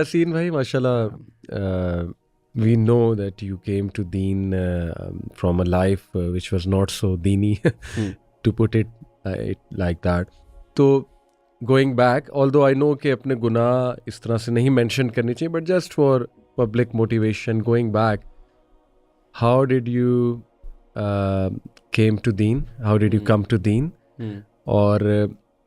Yasin bhai, mashallah, we know that you came to Deen from a life which was not so deeni, Hmm. to put it like that. So going back, although I know कि अपने गुनाह इस तरह से नहीं mention करनी चाहिए, but just for public motivation, going back, how did you came to Deen? How did you Hmm. come to Deen? Hmm. Or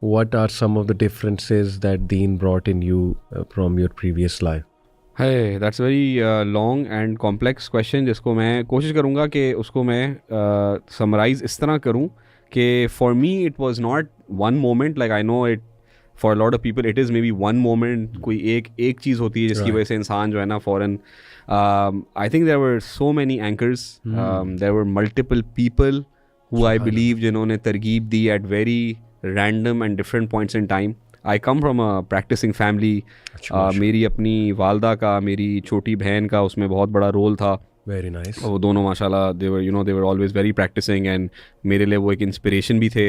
what are some of the differences that Deen brought in you from your previous life? Hey, that's a very long and complex question जिसको मैं कोशिश करूँगा कि उसको मैं summarize इस तरह करूँ कि for me it was not one moment, like I know it for a lot of people it is maybe one moment, कोई एक चीज़ होती है जिसकी Right. वजह से इंसान जो है ना फ़ौरन I think there were so many anchors, there were multiple people who I believe जिन्होंने तरगीब दी at very random and different points in time. I come from a practicing family. मेरी अपनी वालदा का, मेरी छोटी बहन का उसमें बहुत बड़ा रोल था. Very nice. वो दोनों माशाल्लाह they were always very practicing and मेरे लिए वो एक इंस्पिरेशन भी थे.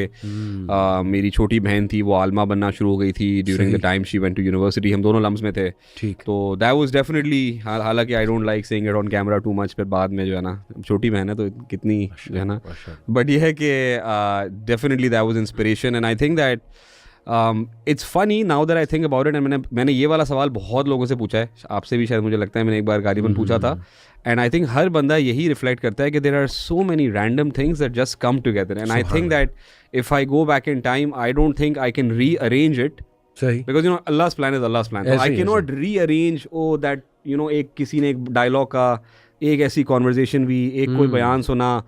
मेरी छोटी बहन थी, वो आलमा बनना शुरू हो गई थी during the time she went to university. हम दोनों लम्स में थे. ठीक. तो that was definitely, हालांकि I don't like saying it on camera too much, फिर बाद में जो है ना, छोटी बहन है तो कितनी जो है ना, but ये है कि definitely that was inspiration and I think that it's funny now that I think about it, and मैंने ये वाला सवाल बहुत लोगों से पूछा है, आपसे भी शायद मुझे लगता है मैंने एक बार गालिबन पूछा था, and I think हर बंदा यही रिफ्लेक्ट करता है कि there are so many random things that just come together, and I think that if I go back in time I don't think I can rearrange it, सही. because you know Allah's plan is Allah's plan, so I cannot rearrange that एक किसी ने एक dialogue का, एक ऐसी conversation भी, एक कोई बयान सुना,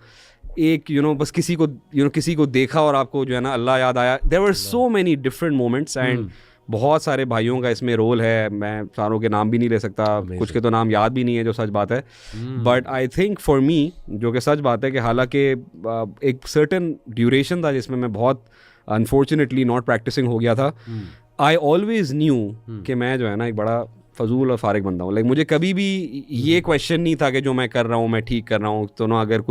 एक बस किसी को देखा और आपको जो है ना अल्लाह याद आया. There were so many different moments and बहुत सारे भाइयों का इसमें रोल है. मैं सारों के नाम भी नहीं ले सकता, कुछ के तो नाम याद भी नहीं है, जो सच बात है. But I think for me, जो कि सच बात है, कि हालांकि एक सर्टन ड्यूरेशन था जिसमें मैं बहुत अनफॉर्चुनेटली नॉट प्रैक्टिसिंग हो गया था. आई ऑलवेज न्यू कि मैं जो है ना एक बड़ा फजूल और फारिग बंदा हूँ. लाइक मुझे कभी भी ये क्वेश्चन नहीं था कि जो मैं कर रहा हूँ मैं ठीक कर रहा हूँ. तो ना अगर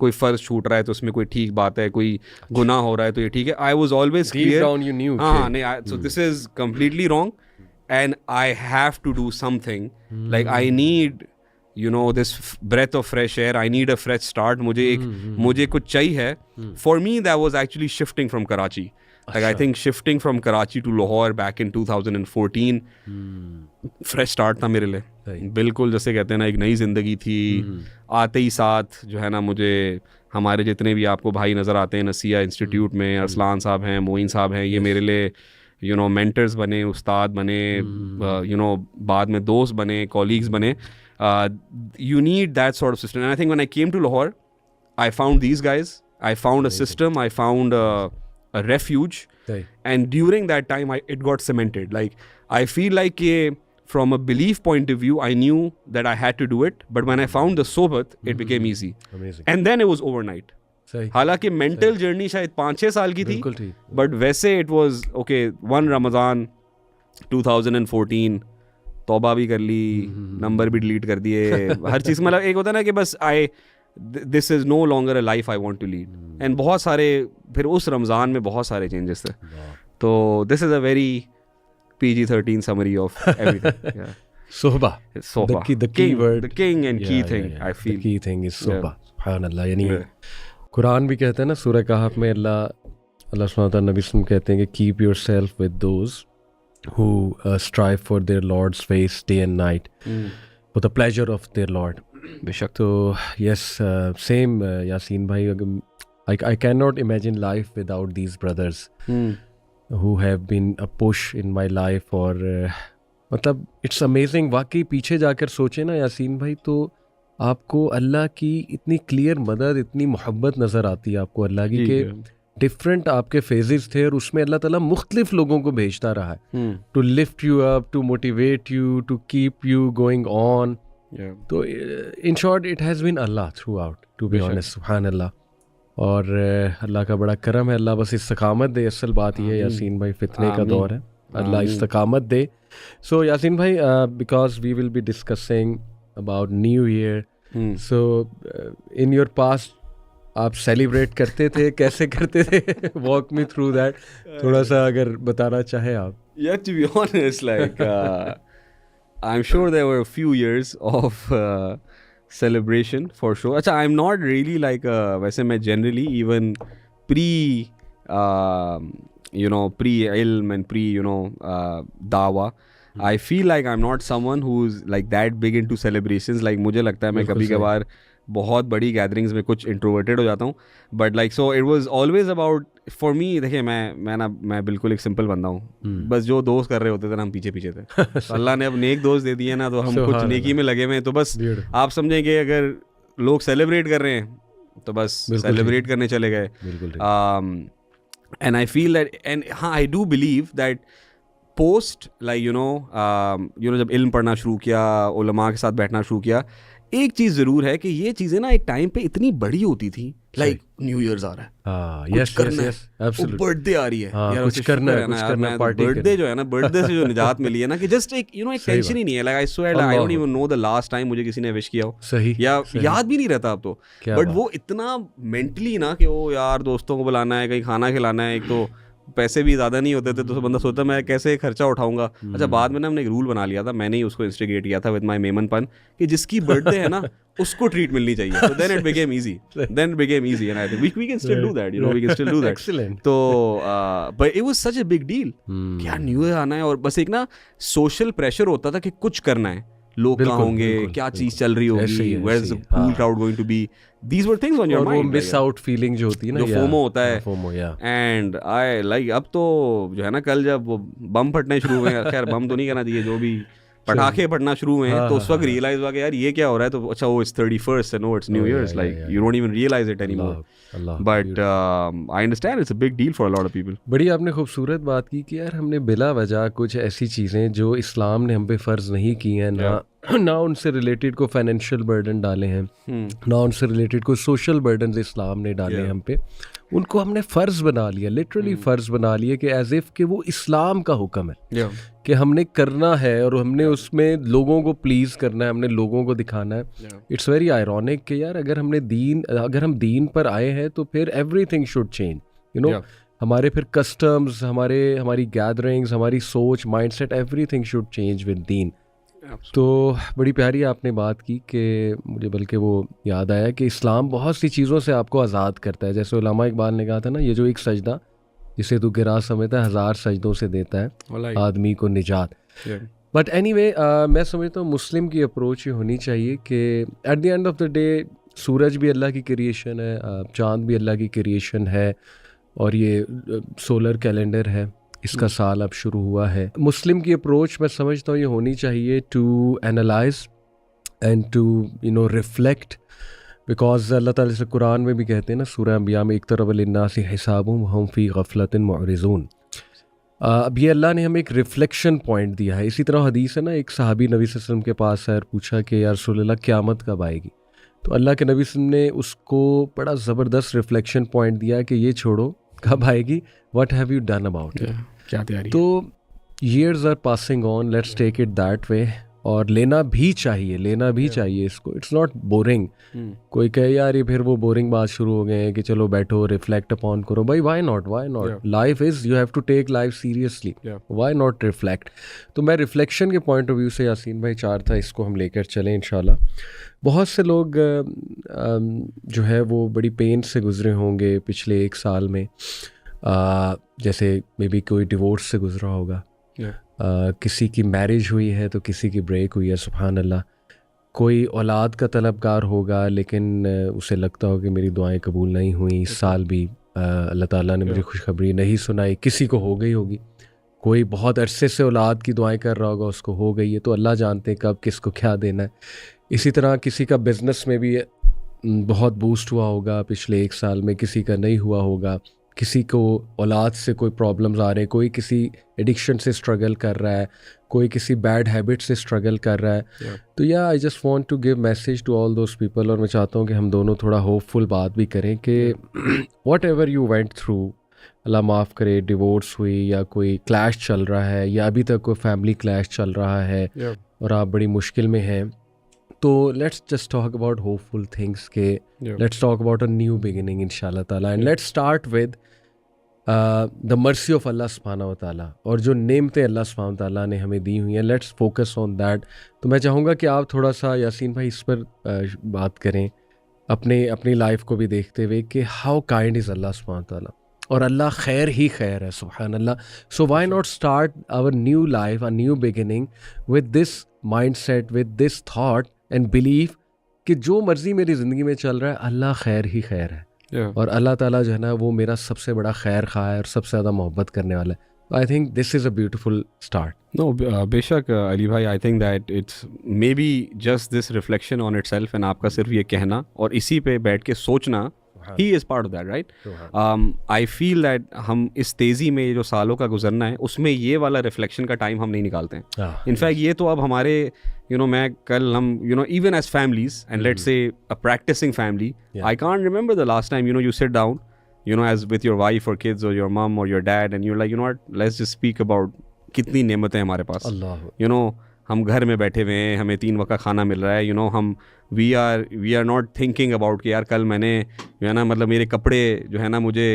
कोई फ़र्ज छूट रहा है तो उसमें कोई ठीक बात है, कोई गुनाह हो रहा है तो ये ठीक है. I was always clear. हाँ नहीं, so this is completely wrong and I have to do something. Like I need this breath of fresh air. I need a fresh start. मुझे कुछ चाहिए है. For me that was actually shifting from Karachi. Like I think shifting from Karachi to Lahore back in 2014 fresh start था मेरे लिए. बिल्कुल जैसे कहते हैं ना, एक नई ज़िंदगी थी. आते ही साथ जो है ना, मुझे हमारे जितने भी आपको भाई नज़र आते हैं नसिया इंस्टीट्यूट में, अरसलान साहब हैं, मोइन साहब हैं, ये मेरे लिए मेंटर्स बने, उस्ताद बने, बाद में दोस्त बने, कॉलीग्स बने. You need that sort of system, and I think when I came to Lahore I found these guys, I found a system, I found a refuge, and during that time it got cemented. Like I feel like from a belief point of view I knew that I had to do it, but when I found the sohbat it became easy. Amazing. And then it was overnight. हालांकि mental journey शायद 5-6 साल की थी, but वैसे it was okay. 1 Ramzan 2014 तौबा भी कर ली, number भी डिलीट कर दिए, हर चीज़. मतलब एक होता है ना कि बस this is no longer a life I want to lead. And बहुत सारे फिर उस रमज़ान में बहुत सारे चेंजेस थे. तो this is a very PG-13 summary of everything. Yeah. Sohba. The key word. The king and key thing. I feel. The key thing is sohba. Subhanallah. यानी कुरान भी कहते हैं ना, सूरह कहफ में अल्लाह सुब्हानहू व तआला नबी सल्लल्लाहु कहते हैं कि keep yourself with those who strive for their Lord's face day and night, for the pleasure of their Lord. बेशक. So yes, same Yasin bhai. I cannot imagine life without these brothers who have been a push in my life. और मतलब it's amazing. वाकई पीछे जाकर सोचे ना यासीन भाई, तो आपको अल्लाह की इतनी क्लियर मदद, इतनी मोहब्बत नज़र आती है आपको अल्लाह की, कि डिफरेंट आपके फेजेस थे और उसमें अल्लाह ताला मुख्तलिफ लोगों को भेजता रहा है to lift you up, to motivate you, to keep you going on. तो in short it has been Allah throughout, to be honest. सुभान अल्लाह. और अल्लाह का बड़ा करम है. अल्लाह बस इस्तकामत दे. असल बात ये है यासीन भाई, फितने का दौर है, अल्लाह इस्तकामत दे. सो यासीन भाई, because we will be discussing about new year, so in your past आप सेलिब्रेट करते थे, कैसे करते थे? वॉक मी थ्रू दैट थोड़ा सा अगर बताना चाहे आप. Yeah, to be honest, like I'm sure there were a few years of celebration for sure. अच्छा, I'm not really like वैसे मैं generally even pre-ilm and dawa, I feel like I'm not someone who's like that big into celebrations. Like मुझे लगता है मैं कभी कभार बहुत बड़ी गैदरिंग्स में कुछ इंट्रोवर्टेड हो जाता हूँ. But like so it was always about for me. देखिए मैं बिल्कुल एक सिंपल बंदा हूँ. बस जो दोस्त कर रहे होते थे ना, हम पीछे थे. तो अल्लाह ने अब नेक दोस्त दे दिए ना, तो हम कुछ नेकी में लगे हुए हैं. तो बस आप समझेंगे अगर लोग सेलिब्रेट कर रहे हैं तो बस सेलिब्रेट करने चले गए. And I feel that, and हाँ, I do believe that post like जब इल्म पढ़ना शुरू किया, उलमा के साथ बैठना शुरू किया, एक चीज जरूर है कि ये चीजें ना एक टाइम पे इतनी बड़ी होती थी. लाइक न्यू ईयर्स आ रहा है, यस यस एब्सोल्युटली, बर्थडे आ रही है, यार कुछ करना है, पार्टी. बर्थडे जो है ना, बर्थडे से जो निजात मिली है ना, कि जस्ट एक एक टेंशन ही नहीं है. Like I swear I don't even know the last time मुझे किसी ने विश किया हो. सही, या याद भी नहीं रहता अब तो. बट वो इतना मेंटली ना कि वो यार दोस्तों को बुलाना है, कहीं खाना खिलाना है, एक तो पैसे भी ज़्यादा नहीं होते थे, तो बंदा सोचता मैं कैसे खर्चा उठाऊंगा. अच्छा, बाद में ना हमने एक रूल बना लिया था, मैंने ही उसको इंस्टिगेट किया था विद माय मेमनपन, कि जिसकी बर्थडे है ना उसको ट्रीट मिलनी चाहिए. तो then it became easy and I think we can still do that, we can still do that. तो but it was such a big deal कि यार न्यू ईयर आना है, और बस एक ना सोशल प्रेशर होता था कि कुछ करना है, लोग कहाँ होंगे, क्या चीज चल रही होगी, where is the cool crowd going to be. These were things on your mind. वो मिस आउट फीलिंग जो होती है ना, जो फोमो होता है. फोमो, या. एंड आई लाइक अब तो जो है ना, कल जब वो बम फटने शुरू हुए हैं, खैर बम तो नहीं कहना चाहिए, जो भी पटाखे फटना शुरू हुए हैं, तो उस वक्त रियलाइज हुआ कि यार ये क्या हो रहा है. तो अच्छा, वो it's 31st no, it's new year's, like you don't even realise it anymore. But I understand it's a big deal for a lot of people. बड़ी आपने खूबसूरत बात की कि यार हमने बिला वजह कुछ ऐसी चीज़ें जो इस्लाम ने हम पे फ़र्ज़ नहीं की हैं, ना उनसे रिलेटेड को फाइनेंशियल बर्डन डाले हैं, ना उनसे रिलेटेड कोई सोशल बर्डन इस्लाम ने डाले हैं हम पे, उनको हमने फ़र्ज़ बना लिया, लिटरली फ़र्ज़ बना लिया कि एज इफ़ कि वो इस्लाम का हुक्म है कि हमने करना है, और हमने उसमें लोगों को प्लीज़ करना है, हमने लोगों को दिखाना है. इट्स वेरी आयरॉनिक कि यार अगर हम दीन पर आए हैं तो फिर everything should change, you know. हमारे फिर कस्टम्स, हमारी गैदरिंग्स, हमारी सोच, mindset, everything should change with दीन. तो बड़ी प्यारी आपने बात की कि मुझे बल्कि वो याद आया कि इस्लाम बहुत सी चीज़ों से आपको आज़ाद करता है. जैसे उलमा इकबाल ने कहा था ना, ये जो एक सजदा जिसे तू गिरा समझता है 1000 सजदों से देता है आदमी को निजात. बट एनीवे, मैं समझता हूँ मुस्लिम की अप्रोच ये होनी चाहिए कि at the end of the day सूरज भी अल्लाह की क्रिएशन है, चाँद भी अल्लाह की क्रिएशन है, और ये सोलर कैलेंडर है, इसका साल अब शुरू हुआ है. मुस्लिम की अप्रोच मैं समझता हूँ ये होनी चाहिए to analyse and to reflect, because Allah ताला से कुरान में भी कहते हैं ना, सूरह अंबिया में, इक़्तरब लिन्नासि हिसाबुहुम वहुम फ़ी गफ़लतिन मुअरिज़ून. अब ये अल्लाह ने हमें एक रिफ्लेक्शन पॉइंट दिया है. इसी तरह हदीस है ना, एक सहाबी नबी सल्लल्लाहु अलैहि वसल्लम के पास आया और पूछा कि या रसूलल्लाह क़यामत कब आएगी. तो अल्लाह के नबी सल्लल्लाहु अलैहि वसल्लम ने उसको बड़ा ज़बरदस्त रिफ्लेक्शन पॉइंट दिया कि ये छोड़ो, कब आएगी, what have you done about it. क्या तैयारी. तो years are passing on, let's take it that way. और लेना भी चाहिए इसको. It's not boring. कोई कहे यार ये फिर वो बोरिंग बात शुरू हो गए हैं कि चलो बैठो रिफ्लेक्ट अपॉन करो. भाई why not, life is, you have to take life seriously, why not reflect. तो मैं रिफ्लेक्शन के पॉइंट ऑफ व्यू से यासीन भाई चाह था इसको हम लेकर चलें इंशाल्लाह. बहुत से लोग जो है वो बड़ी पेन से गुजरे होंगे पिछले 1 साल में. जैसे मे बी कोई डिवोर्स से गुजरा होगा, किसी की मैरिज हुई है तो किसी की ब्रेक हुई है, सुभान अल्लाह. कोई औलाद का तलबगार होगा, लेकिन उसे लगता हो कि मेरी दुआएं कबूल नहीं हुई इस साल भी, अल्लाह ताला ने मुझे खुशखबरी नहीं सुनाई. किसी को हो गई होगी, कोई बहुत अरसे से औलाद की दुआएं कर रहा होगा, उसको हो गई है. तो अल्लाह जानते हैं कब किसको क्या देना है. इसी तरह किसी का बिज़नेस में भी बहुत बूस्ट हुआ होगा पिछले 1 साल में, किसी का नहीं हुआ होगा. किसी को औलाद से कोई प्रॉब्लम्स आ रहे हैं, कोई किसी एडिक्शन से स्ट्रगल कर रहा है, कोई किसी बैड हैबिट से स्ट्रगल कर रहा है. तो या I just want to give message to all those people. और मैं चाहता हूँ कि हम दोनों थोड़ा होपफुल बात भी करें कि whatever you went through, Allah माफ़ करे, डिवोर्स हुई या कोई क्लैश चल रहा है या अभी तक कोई फैमिली क्लैश चल रहा है और आप बड़ी मुश्किल में हैं, तो let's just talk about hopeful things के let's talk about a new beginning इंशाल्लाह ताला. And let's start with the mercy of अल्लाह सुब्हानहू व तआला, और जो नेमतें अल्लाह सुब्हानहू व तआला ने हमें दी हुई हैं, लेट्स फोकस ऑन दैट। तो मैं चाहूँगा कि आप थोड़ा सा यासीन भाई इस पर बात करें, अपनी लाइफ को भी देखते हुए कि हाउ काइंड इज़ अल्लाह सुब्हानहू व तआला, और अल्लाह खैर ही खैर है, सुभान अल्लाह। So why not start our new life, a new beginning with this mindset, with this thought and believe कि जो मर्ज़ी मेरी ज़िंदगी में चल रहा है अल्लाह खैर ही खैर है, और अल्लाह ताला जो है ना वो मेरा सबसे बड़ा खैर खा है और सबसे ज़्यादा मोहब्बत करने वाला है। I think this is a beautiful start. No बेशक अली भाई, I think that it's maybe just this reflection on itself, and आपका सिर्फ ये कहना और इसी पे बैठ के सोचना, he is part of that, right. I feel that हम इस तेज़ी में जो सालों का गुजरना है उसमें ये वाला रिफ्लेक्शन का टाइम हम नहीं निकालते हैं। इनफैक्ट ये तो अब हमारे मैं कल हम even as families and let's say a practising family, I can't remember the last time you sit down as with your wife or kids or your mom or your dad and you're like, what, let's just speak about कितनी नेमतें हमारे पास, हम घर में बैठे हुए हैं, हमें 3 वक्त का खाना मिल रहा है, हम we are not thinking about कि यार कल मैंने मतलब मेरे कपड़े जो है ना मुझे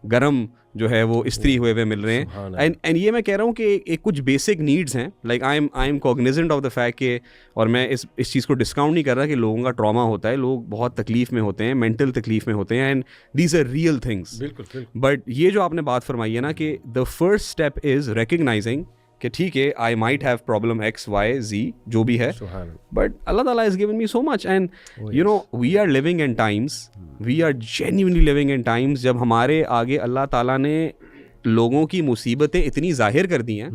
गरम जो है वो इस्त्री हुए मिल रहे हैं। एंड ये मैं कह रहा हूँ कि एक कुछ बेसिक नीड्स हैं, like I am Cognizant of the fact के, और मैं इस चीज़ को डिस्काउंट नहीं कर रहा कि लोगों का ट्रॉमा होता है, लोग बहुत तकलीफ़ में होते हैं, मेंटल तकलीफ़ में होते हैं, and these are real things. बिल्कुल। बट ये जो आपने बात फरमाई है ना कि the first step is recognising कि ठीक है, I might have problem XYZ जो भी है, बट अल्लाह ताला has given me so much, and we are living in times, we are genuinely living in times जब हमारे आगे अल्लाह ताला ने लोगों की मुसीबतें इतनी जाहिर कर दी हैं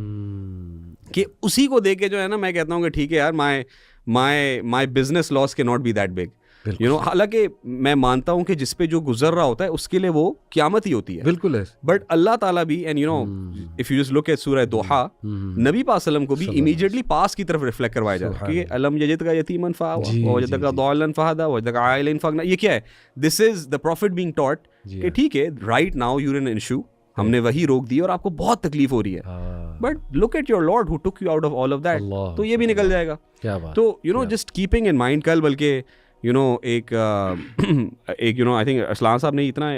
कि उसी को देख के जो है ना मैं कहता हूँ कि ठीक है यार, माई बिजनेस लॉस के नॉट बी दैट बिग, हालांकि मैं मानता हूं कि जिस पे जो गुजर रहा होता है उसके लिए वो क़यामत ही होती है, बिल्कुल है। बट अल्लाह ताला भी, and if you just look at सूरह दोहा, नबी पाक सल्लम को भी इमीडिएटली पास की तरफ रिफ्लेक्ट करवाया जाता है कि अलम यजिदका यतीमन फआवा व वजदका दालन फहदा व वजदका आइलन फगना। ये क्या है? This is the prophet being taught कि ठीक है, right now you are in an issue, हमने वही रोक दी और आपको बहुत तकलीफ हो रही है, but look at your Lord who took you out of all of that, तो ये भी निकल जाएगा। तो जस्ट कीपिंग इन माइंड, कल बल्कि एक आई थिंक असलान साहब ने इतना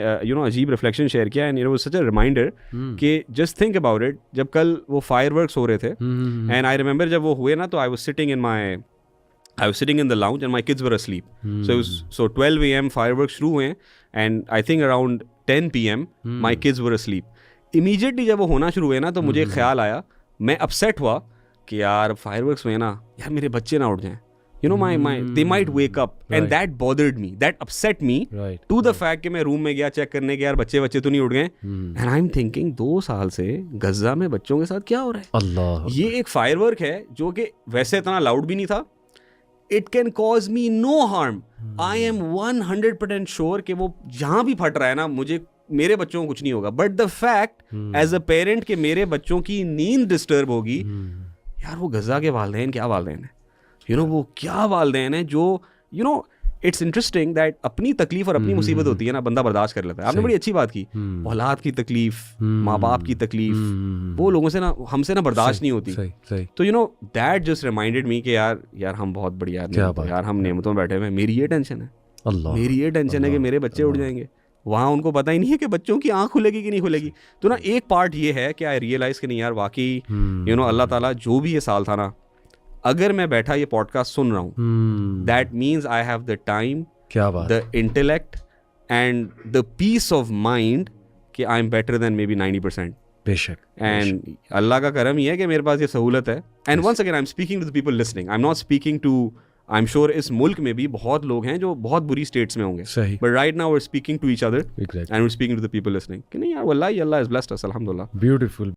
अजीब रिफ्लेक्शन शेयर किया, and was such a reminder कि जस्ट थिंक अबाउट इट, जब कल वो फायरवर्क्स हो रहे थे, एंड आई रिमेंबर जब वो हुए ना, तो I was sitting in the lounge and my kids were asleep, so 12 AM fireworks शुरू हुए, and I think around 10 PM my kids were asleep. Immediately जब वो होना शुरू हुए ना, तो मुझे ख्याल आया, मैं अपसेट हुआ कि यार फायरवर्क्स हुए ना, यार मेरे बच्चे ना उठ जाएं, they might wake up, and that bothered me, that upset me, to the fact कि मैं रूम में गया चेक करने के, यार बच्चे तो नहीं उठ गए, and I'm thinking 2 साल से गजा में बच्चों के साथ क्या हो रहा है? अल्लाह, ये एक फायरवर्क है जो कि वैसे इतना लाउड भी नहीं था, it can cause me no harm. I am 100% sure कि वो जहाँ भी फट रहा है ना, मेरे बच्चों को कुछ नहीं होगा, but the fact as a parent कि मेरे बच्चों की नींद डिस्टर्ब होगी, यार वो गजा के वालदैन क्या वालदैन है, वो क्या वालदैन है जो इट्स इंटरेस्टिंग दैट अपनी तकलीफ और अपनी मुसीबत होती है ना, बंदा बर्दाश्त कर लेता है। आपने बड़ी अच्छी बात की, औलाद की तकलीफ, माँ बाप की तकलीफ, वो लोगों से ना, हमसे ना बर्दाश्त नहीं होती। तो दैट जस्ट रिमाइंडेड मी कि यार हम बहुत बढ़िया यार हम नेमतों में बैठे हुए हैं, मेरी ये टेंशन है, मेरी ये टेंशन है कि मेरे बच्चे उठ जाएंगे, वहाँ उनको पता ही नहीं है कि बच्चों की आँख खुलेगी कि नहीं खुलेगी। तो ना एक पार्ट ये है कि आई रियलाइज कि नहीं यार, वाकई अल्लाह ताला जो भी ये साल था ना, अगर मैं बैठा ये पॉडकास्ट सुन रहा हूँ, that means I have the time, the intellect and the peace of mind कि I am better than maybe 90%। बेशक। एंड अल्लाह का करम ही है कि मेरे पास ये सहूलत है। And once again I am speaking to the people listening, I am not speaking to, I am sure इस मुल्क में भी बहुत लोग हैं जो बहुत बुरी स्टेट्स में होंगे, but right now we are speaking to each other and we are speaking to the people listening कि नहीं यार वल्लाही अल्लाह हैज ब्लेस्ड अस, अल्हम्दुलिल्लाह। ब्यूटीफुल।